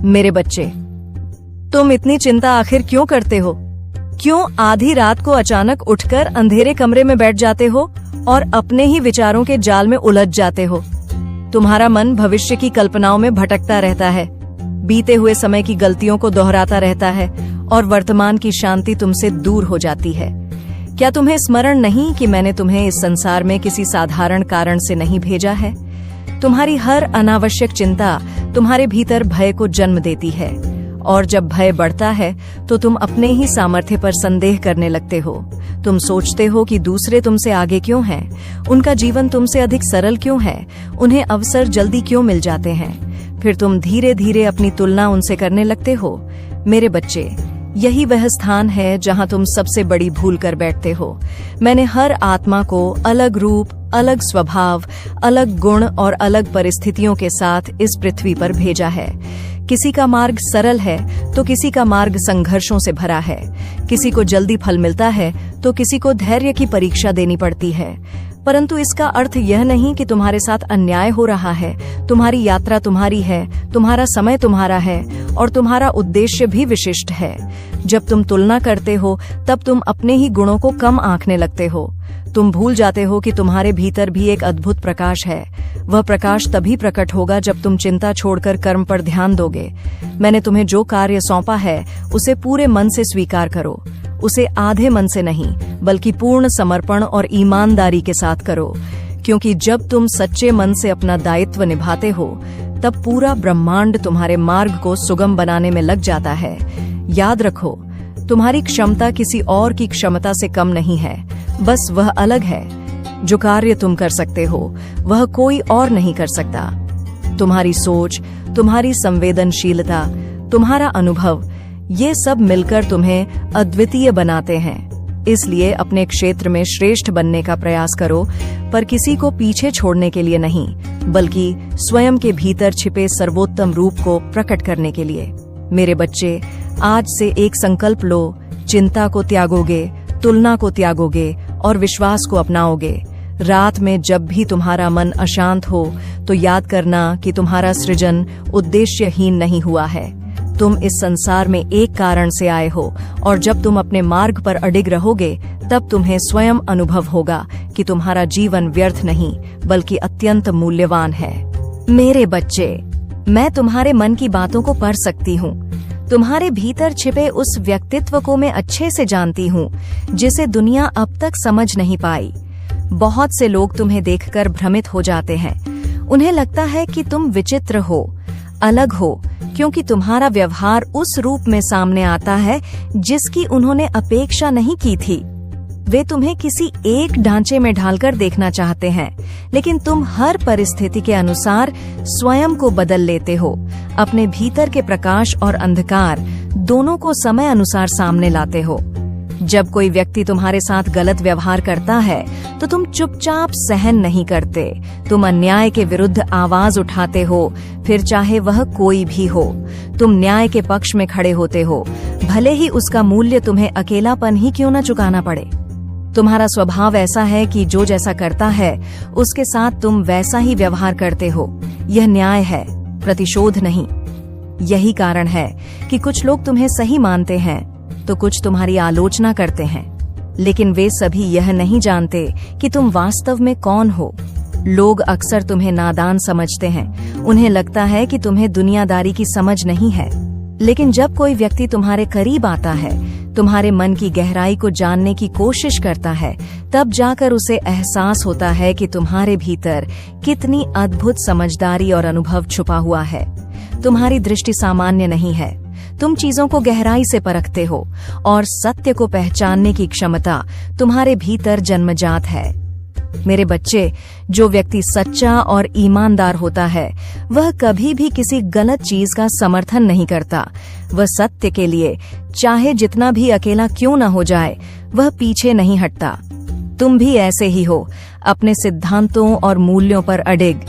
मेरे बच्चे, तुम इतनी चिंता आखिर क्यों करते हो? क्यों आधी रात को अचानक उठकर अंधेरे कमरे में बैठ जाते हो और अपने ही विचारों के जाल में उलझ जाते हो? तुम्हारा मन भविष्य की कल्पनाओं में भटकता रहता है, बीते हुए समय की गलतियों को दोहराता रहता है और वर्तमान की शांति तुमसे दूर हो जाती है। क्या तुम्हें स्मरण नहीं कि मैंने तुम्हें इस संसार में किसी साधारण कारण से नहीं भेजा है? तुम्हारी हर अनावश्यक चिंता तुम्हारे भीतर भय को जन्म देती है, और जब भय बढ़ता है तो तुम अपने ही सामर्थ्य पर संदेह करने लगते हो। तुम सोचते हो कि दूसरे तुमसे आगे क्यों हैं, उनका जीवन तुमसे अधिक सरल क्यों है, उन्हें अवसर जल्दी क्यों मिल जाते हैं। फिर तुम धीरे धीरे अपनी तुलना उनसे करने लगते हो। मेरे बच्चे, यही वह स्थान है जहां तुम सबसे बड़ी भूल कर बैठते हो। मैंने हर आत्मा को अलग रूप, अलग स्वभाव, अलग गुण और अलग परिस्थितियों के साथ इस पृथ्वी पर भेजा है। किसी का मार्ग सरल है तो किसी का मार्ग संघर्षों से भरा है। किसी को जल्दी फल मिलता है तो किसी को धैर्य की परीक्षा देनी पड़ती है। परंतु इसका अर्थ यह नहीं कि तुम्हारे साथ अन्याय हो रहा है। तुम्हारी यात्रा तुम्हारी है, तुम्हारा समय तुम्हारा है और तुम्हारा उद्देश्य भी विशिष्ट है। जब तुम तुलना करते हो तब तुम अपने ही गुणों को कम आंकने लगते हो। तुम भूल जाते हो कि तुम्हारे भीतर भी एक अद्भुत प्रकाश है। वह प्रकाश तभी प्रकट होगा जब तुम चिंता छोड़कर कर्म पर ध्यान दोगे। मैंने तुम्हें जो कार्य सौंपा है उसे पूरे मन से स्वीकार करो। उसे आधे मन से नहीं बल्कि पूर्ण समर्पण और ईमानदारी के साथ करो, क्योंकि जब तुम सच्चे मन से अपना दायित्व निभाते हो तब पूरा ब्रह्मांड तुम्हारे मार्ग को सुगम बनाने में लग जाता है। याद रखो, तुम्हारी क्षमता किसी और की क्षमता से कम नहीं है, बस वह अलग है। जो कार्य तुम कर सकते हो वह कोई और नहीं कर सकता। तुम्हारी सोच, तुम्हारी संवेदनशीलता, तुम्हारा अनुभव, ये सब मिलकर तुम्हें अद्वितीय बनाते हैं। इसलिए अपने क्षेत्र में श्रेष्ठ बनने का प्रयास करो, पर किसी को पीछे छोड़ने के लिए नहीं, बल्कि स्वयं के भीतर छिपे सर्वोत्तम रूप को प्रकट करने के लिए। मेरे बच्चे, आज से एक संकल्प लो। चिंता को त्यागोगे, तुलना को त्यागोगे और विश्वास को अपनाओगे। रात में जब भी तुम्हारा मन अशांत हो तो याद करना कि तुम्हारा सृजन उद्देश्यहीन नहीं हुआ है। तुम इस संसार में एक कारण से आए हो, और जब तुम अपने मार्ग पर अडिग रहोगे तब तुम्हें स्वयं अनुभव होगा कि तुम्हारा जीवन व्यर्थ नहीं बल्कि अत्यंत मूल्यवान है। मेरे बच्चे, मैं तुम्हारे मन की बातों को पढ़ सकती हूँ। तुम्हारे भीतर छिपे उस व्यक्तित्व को मैं अच्छे से जानती हूँ जिसे दुनिया अब तक समझ नहीं पाई। बहुत से लोग तुम्हें देखकर भ्रमित हो जाते हैं। उन्हें लगता है कि तुम विचित्र हो, अलग हो, क्योंकि तुम्हारा व्यवहार उस रूप में सामने आता है जिसकी उन्होंने अपेक्षा नहीं की थी। वे तुम्हें किसी एक ढांचे में ढालकर देखना चाहते हैं, लेकिन तुम हर परिस्थिति के अनुसार स्वयं को बदल लेते हो। अपने भीतर के प्रकाश और अंधकार दोनों को समय अनुसार सामने लाते हो। जब कोई व्यक्ति तुम्हारे साथ गलत व्यवहार करता है तो तुम चुपचाप सहन नहीं करते। तुम अन्याय के विरुद्ध आवाज उठाते हो, फिर चाहे वह कोई भी हो। तुम न्याय के पक्ष में खड़े होते हो, भले ही उसका मूल्य तुम्हें अकेलापन ही क्यों न चुकाना पड़े। तुम्हारा स्वभाव ऐसा है कि जो जैसा करता है उसके साथ तुम वैसा ही व्यवहार करते हो। यह न्याय है, प्रतिशोध नहीं। यही कारण है कि कुछ लोग तुम्हें सही मानते हैं तो कुछ तुम्हारी आलोचना करते हैं, लेकिन वे सभी यह नहीं जानते कि तुम वास्तव में कौन हो। लोग अक्सर तुम्हें नादान समझते हैं। उन्हें लगता है कि तुम्हें दुनियादारी की समझ नहीं है, लेकिन जब कोई व्यक्ति तुम्हारे करीब आता है, तुम्हारे मन की गहराई को जानने की कोशिश करता है, तब जाकर उसे एहसास होता है कि तुम्हारे भीतर कितनी अद्भुत समझदारी और अनुभव छुपा हुआ है। तुम्हारी दृष्टि सामान्य नहीं है। तुम चीजों को गहराई से परखते हो और सत्य को पहचानने की क्षमता तुम्हारे भीतर जन्मजात है। मेरे बच्चे, जो व्यक्ति सच्चा और ईमानदार होता है वह कभी भी किसी गलत चीज का समर्थन नहीं करता। वह सत्य के लिए चाहे जितना भी अकेला क्यों न हो जाए, वह पीछे नहीं हटता। तुम भी ऐसे ही हो, अपने सिद्धांतों और मूल्यों पर अडिग।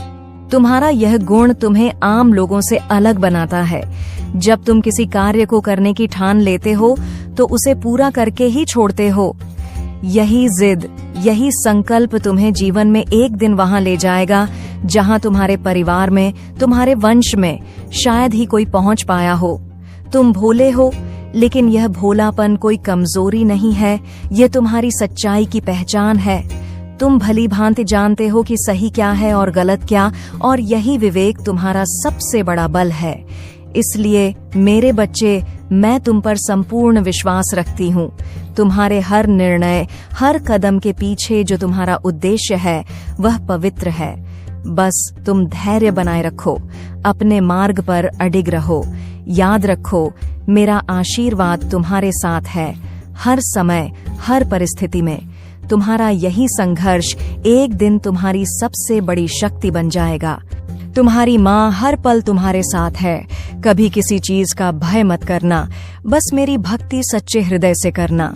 तुम्हारा यह गुण तुम्हें आम लोगों से अलग बनाता है। जब तुम किसी कार्य को करने की ठान लेते हो तो उसे पूरा करके ही छोड़ते हो। यही जिद, यही संकल्प तुम्हें जीवन में एक दिन वहां ले जाएगा जहां तुम्हारे परिवार में, तुम्हारे वंश में शायद ही कोई पहुंच पाया हो। तुम भोले हो, लेकिन यह भोलापन कोई कमजोरी नहीं है, यह तुम्हारी सच्चाई की पहचान है। तुम भली भांति जानते हो कि सही क्या है और गलत क्या, और यही विवेक तुम्हारा सबसे बड़ा बल है। इसलिए मेरे बच्चे, मैं तुम पर संपूर्ण विश्वास रखती हूँ। तुम्हारे हर निर्णय, हर कदम के पीछे जो तुम्हारा उद्देश्य है वह पवित्र है। बस तुम धैर्य बनाए रखो, अपने मार्ग पर अडिग रहो। याद रखो, मेरा आशीर्वाद तुम्हारे साथ है, हर समय, हर परिस्थिति में। तुम्हारा यही संघर्ष एक दिन तुम्हारी सबसे बड़ी शक्ति बन जाएगा। तुम्हारी माँ हर पल तुम्हारे साथ है। कभी किसी चीज का भय मत करना, बस मेरी भक्ति सच्चे हृदय से करना।